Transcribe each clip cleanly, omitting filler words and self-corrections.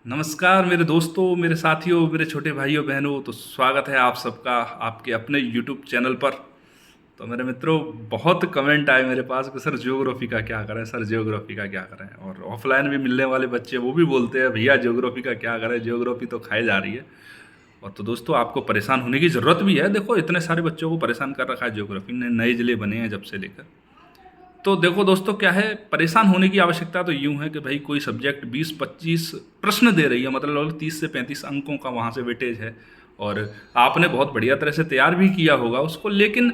नमस्कार मेरे दोस्तों, मेरे साथियों, मेरे छोटे भाइयों बहनों। तो स्वागत है आप सबका आपके अपने यूट्यूब चैनल पर। तो मेरे मित्रों, बहुत कमेंट आए मेरे पास कि सर ज्योग्राफी का क्या करें, सर ज्योग्राफी का क्या करें। और ऑफलाइन भी मिलने वाले बच्चे वो भी बोलते हैं भैया ज्योग्राफी का क्या करें, ज्योग्राफी तो खाई जा रही है। और तो दोस्तों, आपको परेशान होने की ज़रूरत भी है। देखो, इतने सारे बच्चों को परेशान कर रखा है ज्योग्राफी ने, नए ज़िले बने हैं जब से लेकर। तो देखो दोस्तों, क्या है, परेशान होने की आवश्यकता तो यूँ है कि भाई कोई सब्जेक्ट 20-25 प्रश्न दे रही है, मतलब 30 से 35 अंकों का वहाँ से वेटेज है। और आपने बहुत बढ़िया तरह से तैयार भी किया होगा उसको, लेकिन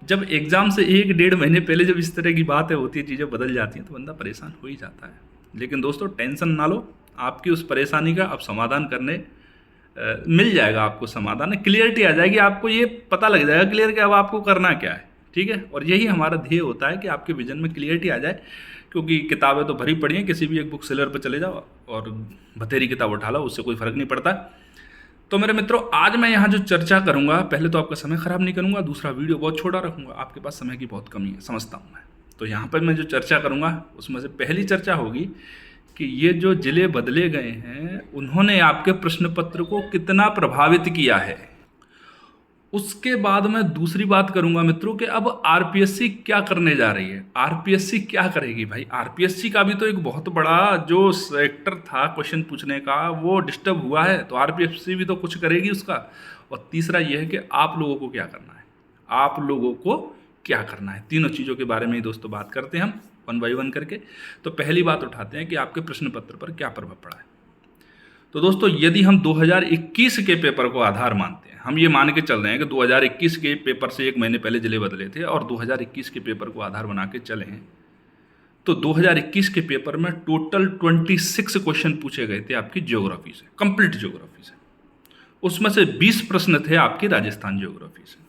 जब एग्ज़ाम से 1-1.5 महीने पहले जब इस तरह की बातें होती है, चीज़ें बदल जाती हैं, तो बंदा परेशान हो ही जाता है। लेकिन दोस्तों, टेंशन ना लो, आपकी उस परेशानी का अब समाधान करने मिल जाएगा। आपको समाधान है, क्लियरिटी आ जाएगी, आपको ये पता लग जाएगा क्लियर कि अब आपको करना क्या है। ठीक है, और यही हमारा ध्येय होता है कि आपके विजन में क्लियरिटी आ जाए। क्योंकि किताबें तो भरी पड़ी हैं, किसी भी एक बुक सेलर पर चले जाओ और बथेरी किताब उठा लो, उससे कोई फ़र्क नहीं पड़ता। तो मेरे मित्रों, आज मैं यहाँ जो चर्चा करूँगा, पहले तो आपका समय ख़राब नहीं करूँगा, दूसरा वीडियो बहुत छोटा रखूँगा, आपके पास समय की बहुत कमी है, समझता हूँ मैं। तो यहाँ पर मैं जो चर्चा करूँगा उसमें से पहली चर्चा होगी कि ये जो ज़िले बदले गए हैं, उन्होंने आपके प्रश्न पत्र को कितना प्रभावित किया है। उसके बाद मैं दूसरी बात करूंगा मित्रों कि अब आरपीएससी क्या करने जा रही है। आरपीएससी क्या करेगी भाई? आरपीएससी का भी तो एक बहुत बड़ा जो सेक्टर था क्वेश्चन पूछने का, वो डिस्टर्ब हुआ है। तो आरपीएससी भी तो कुछ करेगी उसका। और तीसरा यह है कि आप लोगों को क्या करना है, आप लोगों को क्या करना है। तीनों चीज़ों के बारे में ही दोस्तों बात करते हैं हम, वन बाई वन करके। तो पहली बात उठाते हैं कि आपके प्रश्न पत्र पर क्या प्रभाव पड़ा है। तो दोस्तों, यदि हम 2021 के पेपर को आधार मानते हैं, हम ये मान के चल रहे हैं कि 2021 के पेपर से 1 महीने पहले जिले बदले थे और 2021 के पेपर को आधार बना के चले हैं, तो 2021 के पेपर में टोटल 26 क्वेश्चन पूछे गए थे आपकी ज्योग्राफी से, कंप्लीट ज्योग्राफी से। उसमें से 20 प्रश्न थे आपकी राजस्थान ज्योग्राफी से,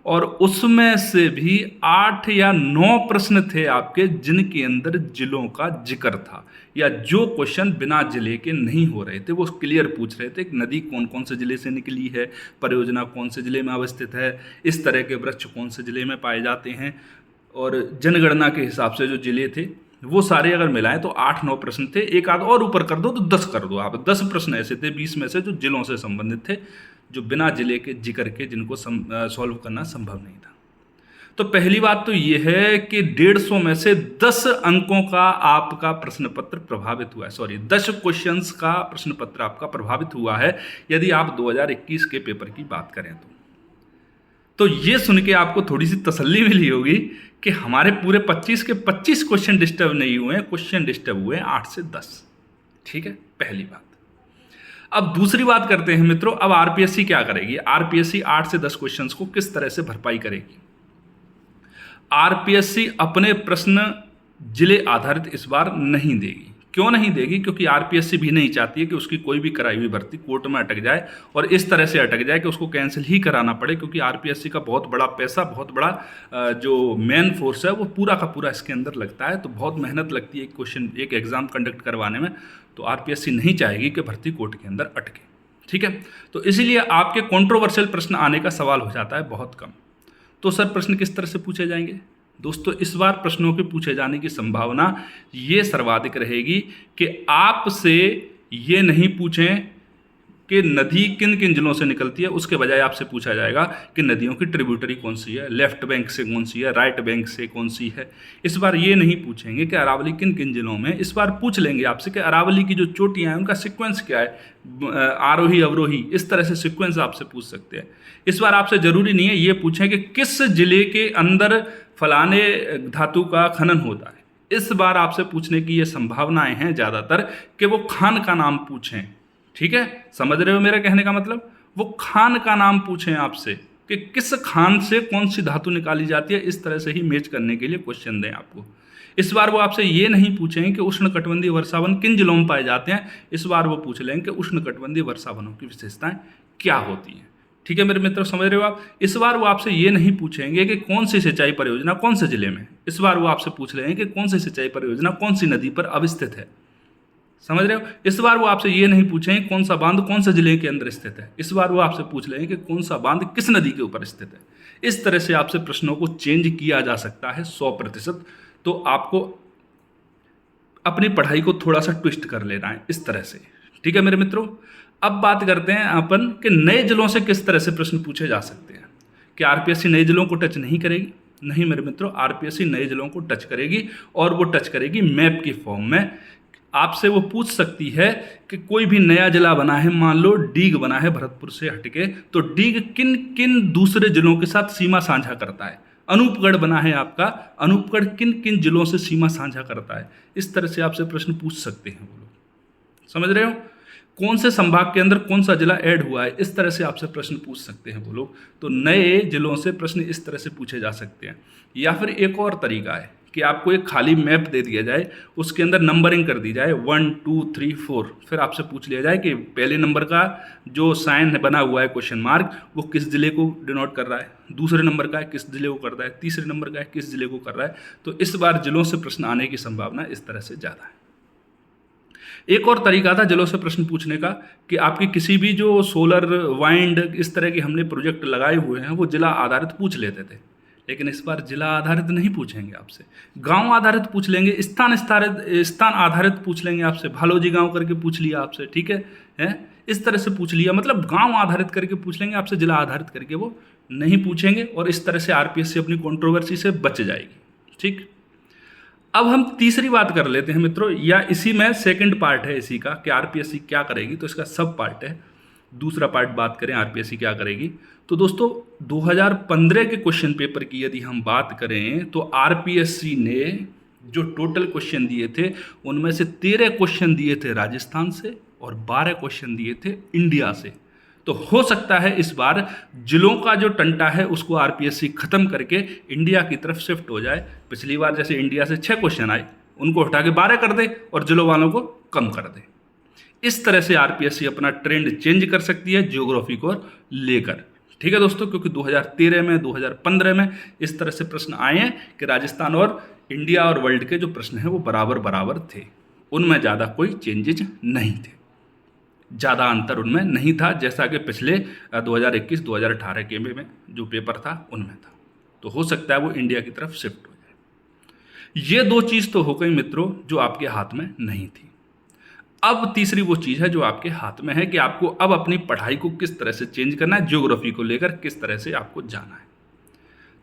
और उसमें से भी 8 या 9 प्रश्न थे आपके जिनके अंदर जिलों का जिक्र था, या जो क्वेश्चन बिना जिले के नहीं हो रहे थे, वो क्लियर पूछ रहे थे कि नदी कौन कौन से जिले से निकली है, परियोजना कौन से जिले में अवस्थित है, इस तरह के वृक्ष कौन से जिले में पाए जाते हैं। और जनगणना के हिसाब से जो जिले थे वो सारे अगर मिलाएं तो 8-9 प्रश्न थे। एक आध और ऊपर कर दो तो 10 कर दो आप, 10 प्रश्न ऐसे थे 20 में से जो जिलों से संबंधित थे, जो बिना जिले के जिक्र के जिनको सॉल्व करना संभव नहीं था। तो पहली बात तो ये है कि 150 में से 10 अंकों का आपका प्रश्न पत्र प्रभावित हुआ है, सॉरी 10 क्वेश्चंस का प्रश्न पत्र आपका प्रभावित हुआ है, यदि आप 2021 के पेपर की बात करें तो ये सुन के आपको थोड़ी सी तसल्ली मिली होगी कि हमारे पूरे 25 के 25 क्वेश्चन डिस्टर्ब नहीं हुए हैं, क्वेश्चन डिस्टर्ब हुए हैं 8 से 10। ठीक है, पहली बात। अब दूसरी बात करते हैं मित्रों, अब आरपीएससी क्या करेगी। आरपीएससी 8 से 10 क्वेश्चंस को किस तरह से भरपाई करेगी। आरपीएससी अपने प्रश्न जिले आधारित इस बार नहीं देगी। क्यों नहीं देगी? क्योंकि आरपीएससी भी नहीं चाहती है कि उसकी कोई भी कराई हुई भर्ती कोर्ट में अटक जाए, और इस तरह से अटक जाए कि उसको कैंसिल ही कराना पड़े। क्योंकि आरपीएससी का बहुत बड़ा पैसा, बहुत बड़ा जो मेन फोर्स है वो पूरा का पूरा इसके अंदर लगता है। तो बहुत मेहनत लगती है क्वेश्चन, एक एग्जाम कंडक्ट करवाने में। तो आरपीएससी नहीं चाहेगी कि भर्ती कोर्ट के अंदर अटके। ठीक है, तो इसीलिए आपके कंट्रोवर्शियल प्रश्न आने का सवाल हो जाता है बहुत कम। तो सर प्रश्न किस तरह से पूछे जाएंगे? दोस्तों, इस बार प्रश्नों के पूछे जाने की संभावना ये सर्वाधिक रहेगी कि आपसे ये नहीं पूछें कि नदी किन किन जिलों से निकलती है, उसके बजाय आपसे पूछा जाएगा कि नदियों की ट्रिब्यूटरी कौन सी है, लेफ्ट बैंक से कौन सी है, राइट बैंक से कौन सी है। इस बार ये नहीं पूछेंगे कि अरावली किन किन जिलों में। इस बार पूछ लेंगे आपसे कि अरावली की जो चोटियाँ हैं उनका सीक्वेंस क्या है, आरोही अवरोही, इस तरह से सीक्वेंस आपसे पूछ सकते हैं। इस बार आपसे ज़रूरी नहीं है ये पूछें कि किस जिले के अंदर फलाने धातु का खनन होता है। इस बार आपसे पूछने की ये संभावनाएं हैं ज़्यादातर कि वो खान का नाम पूछें। ठीक है, समझ रहे हो मेरा कहने का मतलब? वो खान का नाम पूछें आपसे कि किस खान से कौन सी धातु निकाली जाती है। इस तरह से ही मैच करने के लिए क्वेश्चन दें आपको। इस बार वो आपसे ये नहीं पूछें कि उष्णकटिबंधीय वर्षावन किन जिलों में पाए जाते हैं। इस बार वो पूछ लें कि उष्णकटिबंधीय वर्षावनों की विशेषताएं क्या होती हैं। ठीक है मेरे मित्र, समझ रहे हो आप? इस बार वो आपसे ये नहीं पूछेंगे कि कौन सी सिंचाई परियोजना कौन से जिले में। इस बार वो आपसे पूछ रहे हैं कि कौन सी सिंचाई परियोजना कौन सी नदी पर अवस्थित है। समझ रहे हो? इस बार वो आपसे ये नहीं पूछेंगे कौन सा बांध कौन से जिले के अंदर स्थित है। इस बार वो आपसे पूछ लेंगे कि कौन सा बांध किस नदी के ऊपर स्थित है। इस तरह से आपसे प्रश्नों को चेंज किया जा सकता है 100%। तो आपको अपनी पढ़ाई को थोड़ा सा ट्विस्ट कर लेना है इस तरह से। ठीक है मेरे मित्रों, अब बात करते हैं अपन कि नए जिलों से किस तरह से प्रश्न पूछे जा सकते हैं। कि आरपीएससी नए जिलों को टच नहीं करेगी? नहीं मेरे मित्रों, आरपीएससी नए जिलों को टच करेगी, और वो टच करेगी मैप की फॉर्म में। आपसे वो पूछ सकती है कि कोई भी नया जिला बना है, मान लो डीग बना है भरतपुर से हटके, तो डीग किन किन दूसरे जिलों के साथ सीमा साझा करता है। अनूपगढ़ बना है आपका, अनूपगढ़ किन किन जिलों से सीमा साझा करता है। इस तरह से आपसे प्रश्न पूछ सकते हैं वो लोग, समझ रहे हो। कौन से संभाग के अंदर कौन सा जिला ऐड हुआ है, इस तरह से आपसे प्रश्न पूछ सकते हैं वो लोग। तो नए जिलों से प्रश्न इस तरह से पूछे जा सकते हैं। या फिर एक और तरीका है कि आपको एक खाली मैप दे दिया जाए, उसके अंदर नंबरिंग कर दी जाए 1 2 3 4, फिर आपसे पूछ लिया जाए कि पहले नंबर का जो साइन बना हुआ है क्वेश्चन मार्क, वो किस जिले को डिनोट कर रहा है, दूसरे नंबर का है किस जिले को कर रहा है, तीसरे नंबर का है किस जिले को कर रहा है। तो इस बार जिलों से प्रश्न आने की संभावना इस तरह से ज़्यादा है। एक और तरीका था जिलों से प्रश्न पूछने का कि आपकी किसी भी जो सोलर वाइंड इस तरह के हमने प्रोजेक्ट लगाए हुए हैं वो जिला आधारित पूछ लेते थे। लेकिन इस बार जिला आधारित नहीं पूछेंगे आपसे, गांव आधारित पूछ लेंगे, स्थान आधारित पूछ लेंगे आपसे। भालोजी गांव करके पूछ लिया आपसे, ठीक है, इस तरह से पूछ लिया, मतलब गांव आधारित करके पूछ लेंगे आपसे, जिला आधारित करके वो नहीं पूछेंगे। और इस तरह से आरपीएससी अपनी कंट्रोवर्सी से बच जाएगी। ठीक, अब हम तीसरी बात कर लेते हैं मित्रों, या इसी में सेकंड पार्ट है इसी का कि आरपीएससी क्या करेगी, तो इसका सब पार्ट है। दूसरा पार्ट बात करें आरपीएससी क्या करेगी, तो दोस्तों 2015 के क्वेश्चन पेपर की यदि हम बात करें तो आरपीएससी ने जो टोटल क्वेश्चन दिए थे उनमें से 13 क्वेश्चन दिए थे राजस्थान से और 12 क्वेश्चन दिए थे इंडिया से। तो हो सकता है इस बार जिलों का जो टंटा है उसको आरपीएससी खत्म करके इंडिया की तरफ शिफ्ट हो जाए। पिछली बार जैसे इंडिया से 6 क्वेश्चन आए, उनको हटा के 12 कर दे और जिलों वालों को कम कर दे। इस तरह से आरपीएससी अपना ट्रेंड चेंज कर सकती है ज्योग्राफी को लेकर। ठीक है दोस्तों, क्योंकि 2013 में 2015 में इस तरह से प्रश्न आए हैं कि राजस्थान और इंडिया और वर्ल्ड के जो प्रश्न हैं वो बराबर बराबर थे, उनमें ज़्यादा कोई चेंजेज नहीं थे, ज़्यादा अंतर उनमें नहीं था, जैसा कि पिछले 2021-2018 के में जो पेपर था उनमें था। तो हो सकता है वो इंडिया की तरफ शिफ्ट हो जाए। ये दो चीज़ तो हो गई मित्रों जो आपके हाथ में नहीं थी। अब तीसरी वो चीज़ है जो आपके हाथ में है कि आपको अब अपनी पढ़ाई को किस तरह से चेंज करना है, ज्योग्राफी को लेकर किस तरह से आपको जाना है।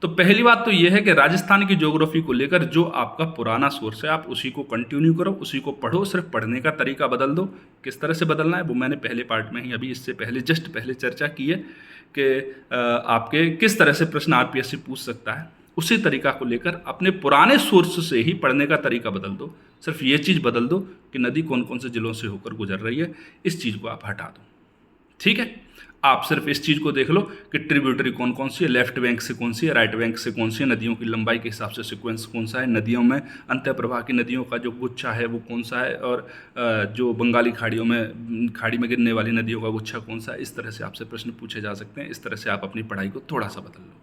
तो पहली बात तो ये है कि राजस्थान की ज्योग्राफी को लेकर जो आपका पुराना सोर्स है आप उसी को कंटिन्यू करो, उसी को पढ़ो, सिर्फ पढ़ने का तरीका बदल दो। किस तरह से बदलना है वो मैंने पहले पार्ट में ही अभी इससे पहले जस्ट पहले चर्चा की है कि आपके किस तरह से प्रश्न आरपीएससी पूछ सकता है। उसी तरीका को लेकर अपने पुराने सोर्स से ही पढ़ने का तरीका बदल दो। सिर्फ ये चीज़ बदल दो कि नदी कौन कौन से जिलों से होकर गुजर रही है, इस चीज़ को आप हटा दो। ठीक है, आप सिर्फ इस चीज़ को देख लो कि ट्रिब्यूटरी कौन कौन सी है, लेफ्ट बैंक से कौन सी है, राइट बैंक से कौन सी है, नदियों की लंबाई के हिसाब से सीक्वेंस कौन सा है, नदियों में अंतः प्रवाह की नदियों का जो गुच्छा है वो कौन सा है, और जो बंगाली खाड़ी में गिरने वाली नदियों का गुच्छा कौन सा है। इस तरह से आपसे प्रश्न पूछे जा सकते हैं। इस तरह से आप अपनी पढ़ाई को थोड़ा सा बदल लो।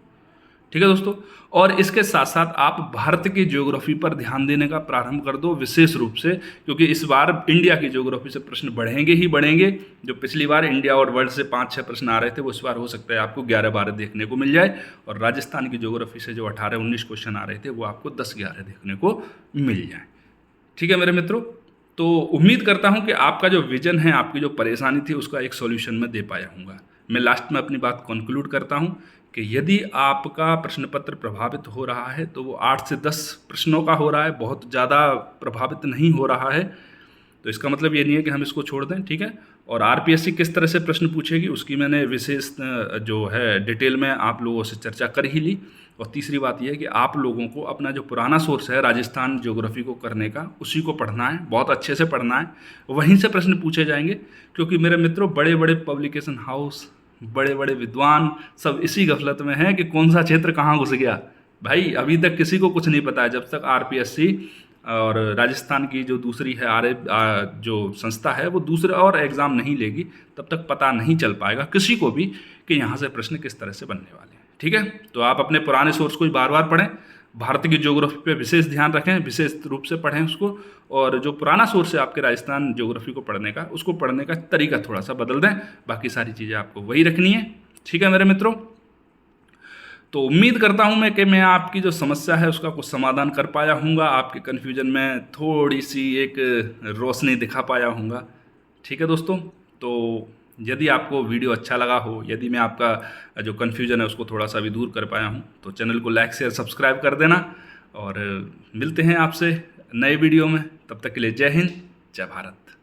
ठीक है दोस्तों, और इसके साथ साथ आप भारत की ज्योग्राफी पर ध्यान देने का प्रारंभ कर दो विशेष रूप से, क्योंकि इस बार इंडिया की ज्योग्राफी से प्रश्न बढ़ेंगे ही बढ़ेंगे। जो पिछली बार इंडिया और वर्ल्ड से 5-6 प्रश्न आ रहे थे वो इस बार हो सकता है आपको 11-12 देखने को मिल जाए, और राजस्थान की ज्योग्राफी से जो 18-19 क्वेश्चन आ रहे थे वो आपको 10-11 देखने को मिल जाए। ठीक है मेरे मित्रों, तो उम्मीद करता हूँ कि आपका जो विजन है, आपकी जो परेशानी थी उसका एक सॉल्यूशन मैं दे पाया हूँगा। मैं लास्ट में अपनी बात कंक्लूड करता हूँ कि यदि आपका प्रश्न पत्र प्रभावित हो रहा है तो वो 8 से 10 प्रश्नों का हो रहा है, बहुत ज़्यादा प्रभावित नहीं हो रहा है। तो इसका मतलब ये नहीं है कि हम इसको छोड़ दें। ठीक है, और आरपीएससी किस तरह से प्रश्न पूछेगी उसकी मैंने विशेष जो है डिटेल में आप लोगों से चर्चा कर ही ली। और तीसरी बात यह है कि आप लोगों को अपना जो पुराना सोर्स है राजस्थान ज्योग्राफी को करने का, उसी को पढ़ना है, बहुत अच्छे से पढ़ना है, वहीं से प्रश्न पूछे जाएंगे। क्योंकि मेरे मित्रों बड़े बड़े पब्लिकेशन हाउस, बड़े बड़े विद्वान सब इसी गफलत में हैं कि कौन सा क्षेत्र कहाँ घुस गया। भाई अभी तक किसी को कुछ नहीं पता है। जब तक आरपीएससी और राजस्थान की जो दूसरी है जो संस्था है वो दूसरे और एग्ज़ाम नहीं लेगी, तब तक पता नहीं चल पाएगा किसी को भी कि यहाँ से प्रश्न किस तरह से बनने वाले हैं। ठीक है, तो आप अपने पुराने सोर्स को बार बार पढ़ें, भारत की ज्योग्राफी पे विशेष ध्यान रखें, विशेष रूप से पढ़ें उसको, और जो पुराना सोर्स है आपके राजस्थान ज्योग्राफी को पढ़ने का, उसको पढ़ने का तरीका थोड़ा सा बदल दें। बाकी सारी चीज़ें आपको वही रखनी है। ठीक है मेरे मित्रों, तो उम्मीद करता हूं मैं कि मैं आपकी जो समस्या है उसका कुछ समाधान कर पाया हूँगा, आपके कन्फ्यूजन में थोड़ी सी एक रोशनी दिखा पाया हूँगा। ठीक है दोस्तों, तो यदि आपको वीडियो अच्छा लगा हो, यदि मैं आपका जो कन्फ्यूजन है उसको थोड़ा सा भी दूर कर पाया हूँ, तो चैनल को लाइक शेयर सब्सक्राइब कर देना। और मिलते हैं आपसे नए वीडियो में, तब तक के लिए जय हिंद, जय भारत।